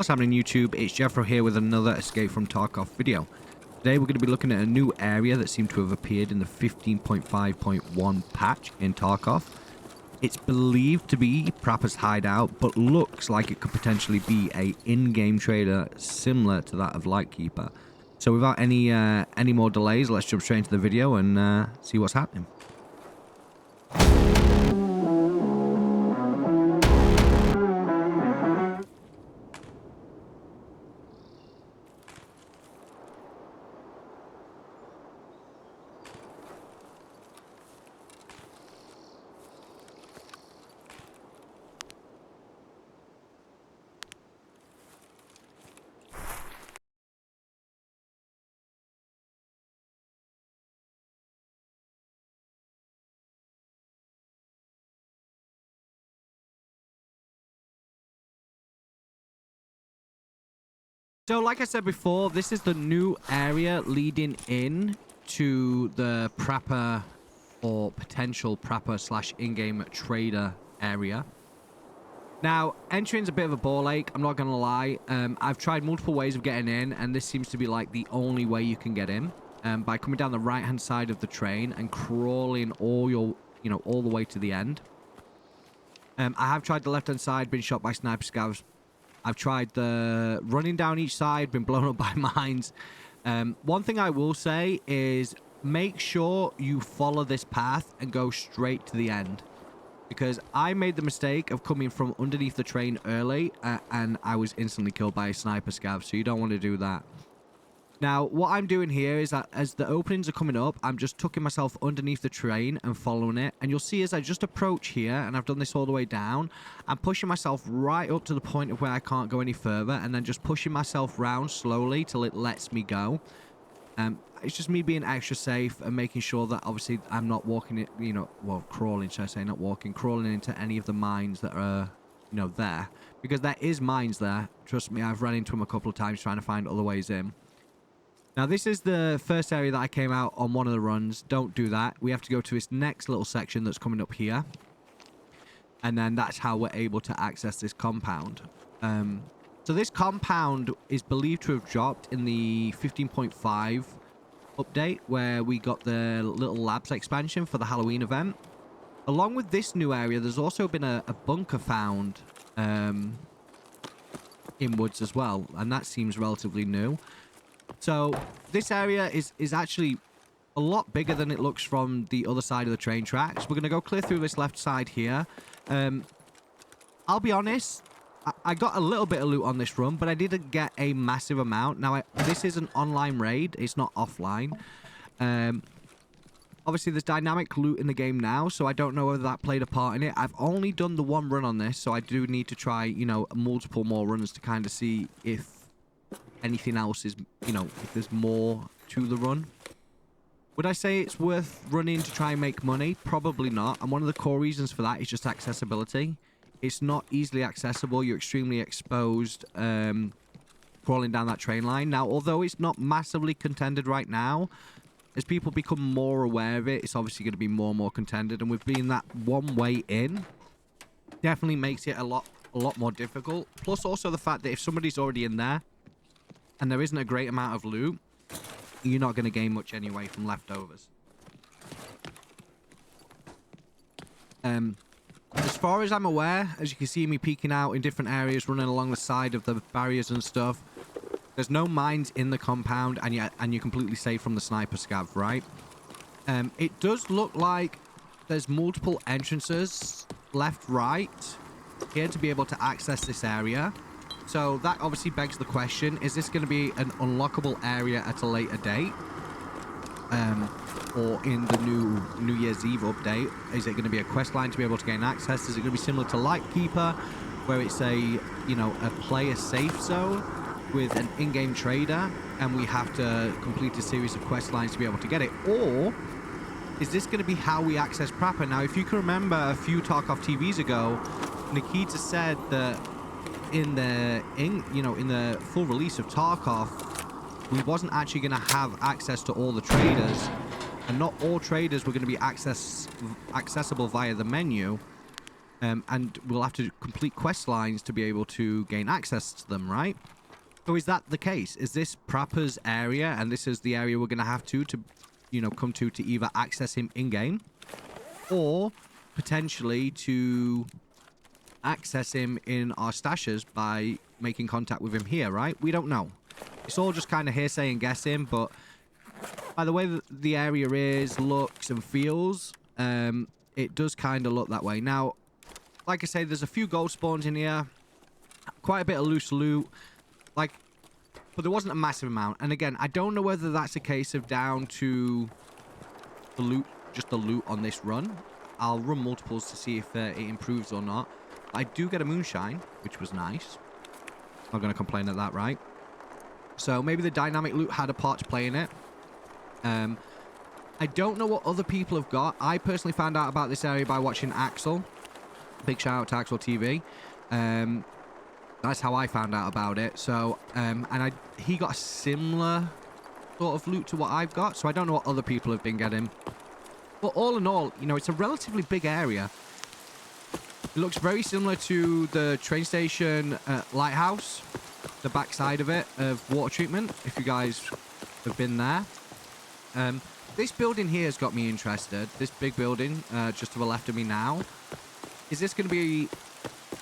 What's happening, YouTube? It's Jeffro here with another Escape from Tarkov video. Today we're going to be looking at a new area that seemed to have appeared in the 15.5.1 patch in Tarkov. It's believed to be Prapors Hideout, but looks like it could potentially be a in-game trader similar to that of Lightkeeper. So without any more delays, let's jump straight into the video and see what's happening. So like I said before, this is the new area leading in to the Prapor or potential Prapor / in-game trader area. Now, entering's a bit of a ball ache, I'm not gonna lie. I've tried multiple ways of getting in, and this seems to be like the only way you can get in. By coming down the right-hand side of the train and crawling all the way to the end. I have tried the left-hand side, been shot by sniper scavs. I've tried the running down each side, been blown up by mines. One thing I will say is make sure you follow this path and go straight to the end. Because I made the mistake of coming from underneath the train early and I was instantly killed by a sniper scav, so you don't want to do that. Now, what I'm doing here is that as the openings are coming up, I'm just tucking myself underneath the train and following it. And you'll see as I just approach here, and I've done this all the way down, I'm pushing myself right up to the point of where I can't go any further, and then just pushing myself round slowly till it lets me go. It's just me being extra safe and making sure that obviously I'm not walking, crawling, should I say, not walking, crawling into any of the mines that are, there. Because there is mines there. Trust me, I've run into them a couple of times trying to find other ways in. Now, this is the first area that I came out on one of the runs. Don't do that. We have to go to this next little section that's coming up here. And then that's how we're able to access this compound. So this compound is believed to have dropped in the 15.5 update, where we got the little labs expansion for the Halloween event. Along with this new area, there's also been a bunker found in woods as well. And that seems relatively new. So this area is actually a lot bigger than it looks from the other side of the train tracks. We're going to go clear through this left side here. I'll be honest, I got a little bit of loot on this run, but I didn't get a massive amount. Now, this is an online raid. It's not offline. Obviously, there's dynamic loot in the game now, so I don't know whether that played a part in it. I've only done the one run on this, so I do need to try, multiple more runs to kind of see if anything else is, if there's more to the run. Would I say it's worth running to try and make money? Probably not. And one of the core reasons for that is just accessibility. It's not easily accessible. You're extremely exposed crawling down that train line. Now, although it's not massively contended right now, as people become more aware of it, it's obviously going to be more and more contended. And with being that one way in, definitely makes it a lot more difficult. Plus also the fact that if somebody's already in there, and there isn't a great amount of loot, you're not going to gain much anyway from leftovers. As far as I'm aware, as you can see me peeking out in different areas, running along the side of the barriers and stuff, there's no mines in the compound, and you're completely safe from the sniper scav, right? It does look like there's multiple entrances, left, right, here to be able to access this area. So that obviously begs the question, is this going to be an unlockable area at a later date? Or in the New Year's Eve update? Is it going to be a quest line to be able to gain access? Is it going to be similar to Lightkeeper, where it's a player safe zone with an in-game trader, and we have to complete a series of quest lines to be able to get it? Or is this going to be how we access Prapor? Now, if you can remember a few Tarkov TVs ago, Nikita said that in the full release of Tarkov, we wasn't actually going to have access to all the traders, and not all traders were going to be accessible via the menu. And we'll have to complete quest lines to be able to gain access to them, right? So is that the case? Is this Prapors area, and this is the area we're going to have to come to either access him in-game, or potentially to access him in our stashes by making contact with him here, right? We don't know. It's all just kind of hearsay and guessing, but by the way that the area is, looks, and feels, it does kind of look that way. Now, like I say, there's a few gold spawns in here, quite a bit of loose loot, but there wasn't a massive amount. And again, I don't know whether that's a case of down to the loot, just the loot on this run. I'll run multiples to see if it improves or not. I do get a moonshine, which was nice. Not going to complain at that, right? So maybe the dynamic loot had a part to play in it. I don't know what other people have got. I personally found out about this area by watching Axel. Big shout out to Axel TV. That's how I found out about it. So, he got a similar sort of loot to what I've got. So I don't know what other people have been getting. But all in all, it's a relatively big area. It looks very similar to the train station lighthouse, the backside of it, of water treatment, if you guys have been there. This building here has got me interested. This big building just to the left of me now. Is this going to be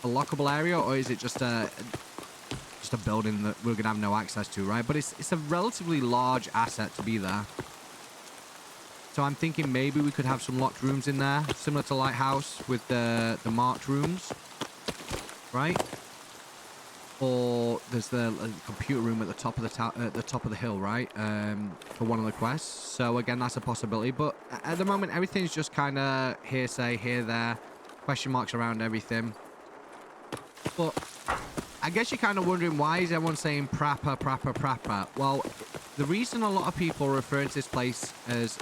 a lockable area, or is it just a building that we're going to have no access to, right? But it's a relatively large asset to be there. So I'm thinking maybe we could have some locked rooms in there, similar to Lighthouse with the marked rooms, right? Or there's the computer room at the top of the hill, right? For one of the quests. So again, that's a possibility. But at the moment, everything's just kind of hearsay here, there, question marks around everything. But I guess you're kind of wondering, why is everyone saying Prapor? Well, the reason a lot of people are referring to this place as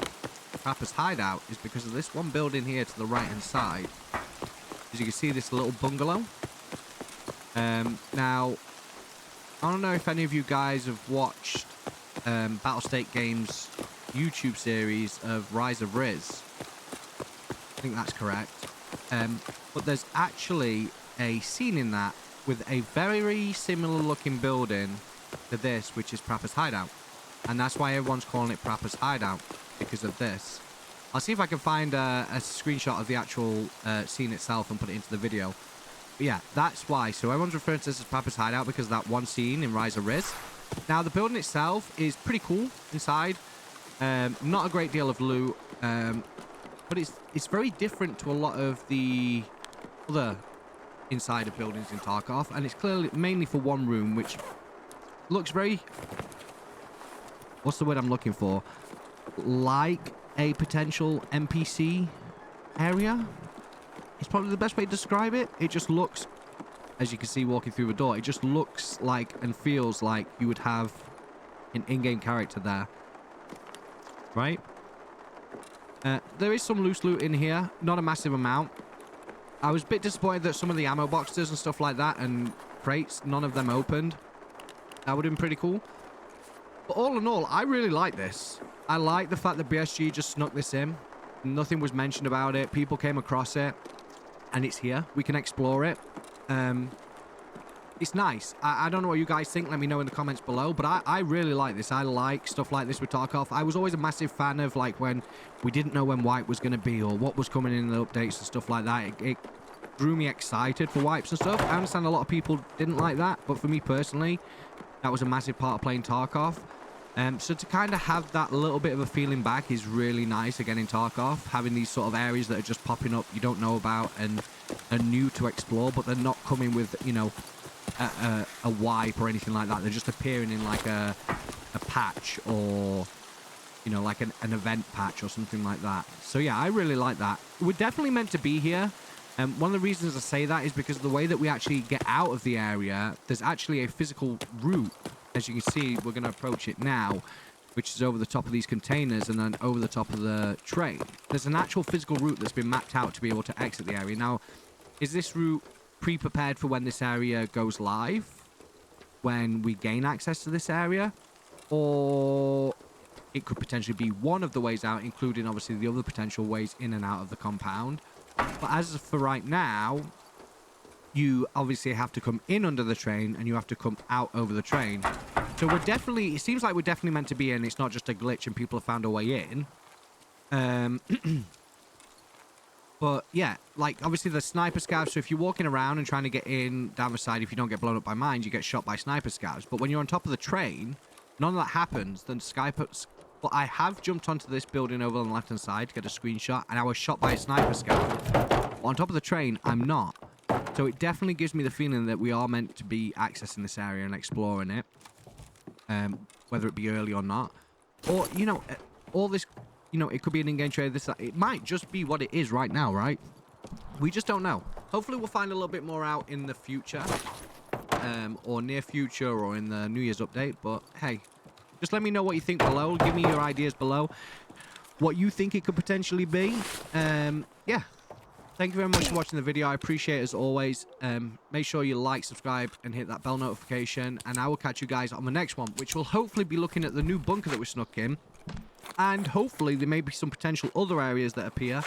Prapors Hideout is because of this one building here to the right-hand side. As you can see, this little bungalow. Now, I don't know if any of you guys have watched Battlestate Games' YouTube series of Rise of Riz. I think that's correct. But there's actually a scene in that with a very similar looking building to this, which is Prapors Hideout. And that's why everyone's calling it Prapors Hideout, because of this. I'll see if I can find a screenshot of the actual scene itself and put it into the video. But yeah, that's why. So everyone's referring to this as Prapors Hideout because of that one scene in Rise of Riz. Now, the building itself is pretty cool inside. Not a great deal of loot. But it's very different to a lot of the other inside of buildings in Tarkov. And it's clearly mainly for one room, which looks very... What's the word I'm looking for? Like a potential NPC area. It's probably the best way to describe it. It just looks, as you can see walking through the door, it just looks like and feels like you would have an in-game character there. Right? There is some loose loot in here. Not a massive amount. I was a bit disappointed that some of the ammo boxes and stuff like that and crates, none of them opened. That would have been pretty cool. But all in all, I really like this. I like the fact that BSG just snuck this in. Nothing was mentioned about it. People came across it. And it's here. We can explore it. It's nice. I don't know what you guys think. Let me know in the comments below. But I really like this. I like stuff like this with Tarkov. I was always a massive fan of, like, when we didn't know when wipe was going to be or what was coming in the updates and stuff like that. It drew me excited for wipes and stuff. I understand a lot of people didn't like that. But for me personally, that was a massive part of playing Tarkov. So to kind of have that little bit of a feeling back is really nice again in Tarkov. Having these sort of areas that are just popping up you don't know about and are new to explore, but they're not coming with, a wipe or anything like that. They're just appearing in like a patch or, like an event patch or something like that. So yeah, I really like that. We're definitely meant to be here. One of the reasons I say that is because of the way that we actually get out of the area. There's actually a physical route. As you can see, we're going to approach it now, which is over the top of these containers and then over the top of the train. There's an actual physical route that's been mapped out to be able to exit the area. Now, is this route pre-prepared for when this area goes live? When we gain access to this area? Or it could potentially be one of the ways out, including obviously the other potential ways in and out of the compound. But as for right now, you obviously have to come in under the train and you have to come out over the train. So we're definitely, it seems like we're definitely meant to be in. It's not just a glitch and people have found a way in. But yeah, like obviously the sniper scouts. So if you're walking around and trying to get in down the side, if you don't get blown up by mines, you get shot by sniper scouts. But when you're on top of the train, none of that happens. Then but I have jumped onto this building over on the left hand side to get a screenshot, and I was shot by a sniper scout. But on top of the train, I'm not. So it definitely gives me the feeling that we are meant to be accessing this area and exploring it, whether it be early or not. Or, you know, all this, you know, it could be an in-game trade. It might just be what it is right now, right? We just don't know. Hopefully we'll find a little bit more out in the future, or near future, or in the New Year's update. But hey, just let me know what you think below. Give me your ideas below, what you think it could potentially be. Yeah. Thank you very much for watching the video. I appreciate it as always. Make sure you like, subscribe, and hit that bell notification. And I will catch you guys on the next one, which will hopefully be looking at the new bunker that we snuck in. And hopefully there may be some potential other areas that appear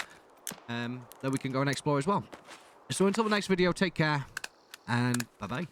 that we can go and explore as well. So until the next video, take care and bye-bye.